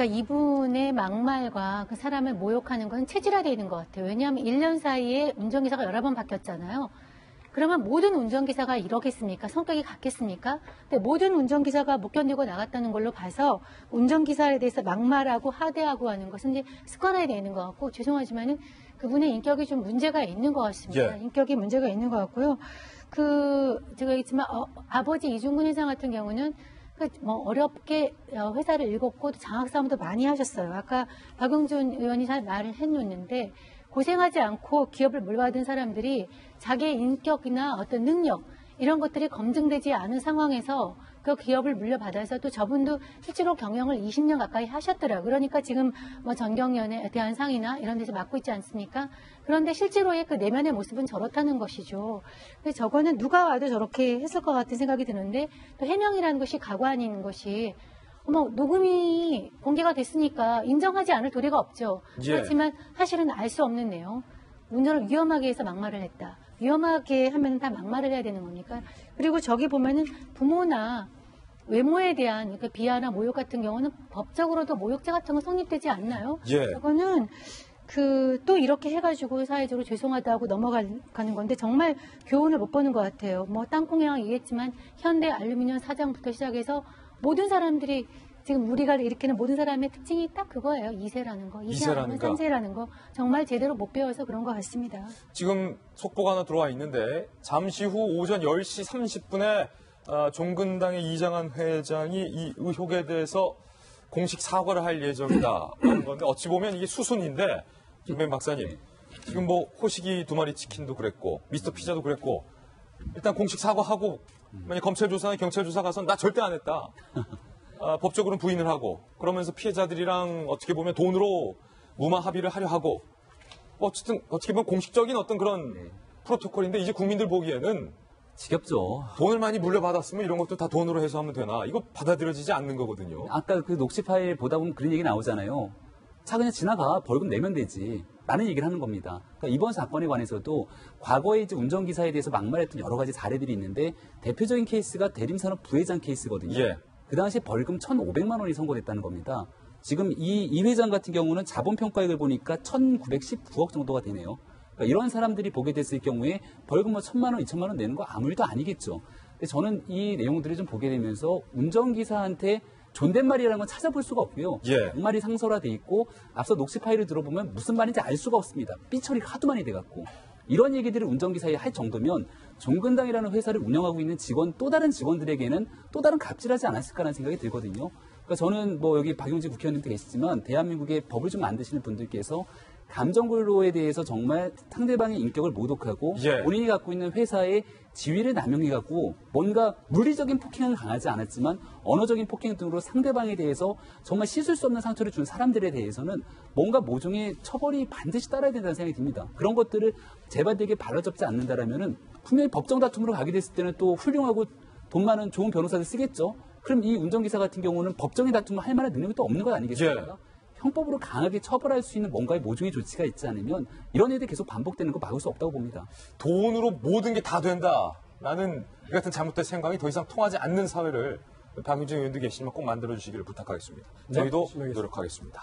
그러니까 이분의 막말과 그 사람을 모욕하는 건 체질화되어 있는 것 같아요. 왜냐하면 1년 사이에 운전기사가 여러 번 바뀌었잖아요. 그러면 모든 운전기사가 이러겠습니까? 성격이 같겠습니까? 근데 모든 운전기사가 못 견디고 나갔다는 걸로 봐서 운전기사에 대해서 막말하고 하대하고 하는 것은 이제 습관화되어 있는 것 같고, 죄송하지만은 그분의 인격이 좀 문제가 있는 것 같습니다. 예. 인격이 문제가 있는 것 같고요. 제가 얘기했지만 아버지 이중근 회장 같은 경우는 어렵게 회사를 읽었고 장학사업도 많이 하셨어요. 아까 박용준 의원이 잘 말을 해놓는데, 고생하지 않고 기업을 물받은 사람들이 자기의 인격이나 어떤 능력 이런 것들이 검증되지 않은 상황에서 그 기업을 물려받아서 또 저분도 실제로 경영을 20년 가까이 하셨더라고요. 그러니까 지금 전경련에 대한 상이나 이런 데서 맡고 있지 않습니까? 그런데 실제로의 그 내면의 모습은 저렇다는 것이죠. 근데 저거는 누가 와도 저렇게 했을 것 같은 생각이 드는데, 또 해명이라는 것이 가관인 것이 녹음이 공개가 됐으니까 인정하지 않을 도리가 없죠. 예. 그렇지만 사실은 알 수 없는 내용. 운전을 위험하게 해서 막말을 했다. 위험하게 하면 다 막말을 해야 되는 겁니까? 그리고 저기 보면은 부모나 외모에 대한 비하나 모욕 같은 경우는 법적으로도 모욕죄 같은 거 성립되지 않나요? 예. 저거는 또 이렇게 해가지고 사회적으로 죄송하다고 넘어가는 건데, 정말 교훈을 못 보는 것 같아요. 땅콩이랑 얘기했지만 현대 알루미늄 사장부터 시작해서 모든 사람들이 지금 우리가 일으키는 모든 사람의 특징이 딱 그거예요. 이세라는 거. 이세 아니면 삼세라는 거. 정말 제대로 못 배워서 그런 것 같습니다. 지금 속보가 하나 들어와 있는데, 잠시 후 오전 10시 30분에 종근당의 이장한 회장이 이 의혹에 대해서 공식 사과를 할 예정이다 하는 건데, 어찌 보면 이게 수순인데, 김弁박사님, 지금 호식이 2마리 치킨도 그랬고 미스터 피자도 그랬고, 일단 공식 사과하고 만약 검찰 조사나 경찰 조사 가서 나 절대 안 했다, 법적으로는 부인을 하고, 그러면서 피해자들이랑 어떻게 보면 돈으로 무마 합의를 하려 하고, 어쨌든 어떻게 보면 공식적인 어떤 그런 프로토콜인데, 이제 국민들 보기에는 지겹죠. 돈을 많이 물려받았으면 이런 것도 다 돈으로 해서 하면 되나, 이거 받아들여지지 않는 거거든요. 아까 그 녹취 파일 보다 보면 그런 얘기 나오잖아요. 자, 그냥 지나가. 벌금 내면 되지. 라는 얘기를 하는 겁니다. 그러니까 이번 사건에 관해서도 과거에 이제 운전기사에 대해서 막말했던 여러 가지 사례들이 있는데, 대표적인 케이스가 대림산업 부회장 케이스거든요. 예. 그 당시에 벌금 1,500만 원이 선고됐다는 겁니다. 지금 이 회장 같은 경우는 자본평가액을 보니까 1,919억 정도가 되네요. 그러니까 이런 사람들이 보게 됐을 경우에 벌금 1,000만 원, 2,000만 원 내는 거 아무 일도 아니겠죠. 근데 저는 이 내용들을 좀 보게 되면서 운전기사한테 존댓말이라는 건 찾아볼 수가 없고요. 예. 말이 상설화돼 있고, 앞서 녹취 파일을 들어보면 무슨 말인지 알 수가 없습니다. 삐처리가 하도 많이 돼갖고. 이런 얘기들을 운전기사에 할 정도면 종근당이라는 회사를 운영하고 있는 또 다른 직원들에게는 또 다른 갑질하지 않았을까라는 생각이 들거든요. 그러니까 저는 여기 박용진 국회의원님도 계시지만, 대한민국의 법을 좀 만드시는 분들께서 감정근로에 대해서 정말 상대방의 인격을 모독하고, 예. 본인이 갖고 있는 회사의 지위를 남용해갖고 뭔가 물리적인 폭행은 강하지 않았지만 언어적인 폭행 등으로 상대방에 대해서 정말 씻을 수 없는 상처를 준 사람들에 대해서는 뭔가 모종의 처벌이 반드시 따라야 된다는 생각이 듭니다. 그런 것들을 재발되게 바로잡지 않는다라면은 분명히 법정 다툼으로 가게 됐을 때는 또 훌륭하고 돈 많은 좋은 변호사를 쓰겠죠. 그럼 이 운전기사 같은 경우는 법정의 다툼을 할 만한 능력이 또 없는 것 아니겠습니까? 예. 형법으로 강하게 처벌할 수 있는 뭔가의 모종의 조치가 있지 않으면 이런 일들이 계속 반복되는 거 막을 수 없다고 봅니다. 돈으로 모든 게 다 된다라는 이 같은 잘못된 생각이 더 이상 통하지 않는 사회를 박용진 의원도 계시지만 꼭 만들어주시기를 부탁하겠습니다. 저희도 노력하겠습니다.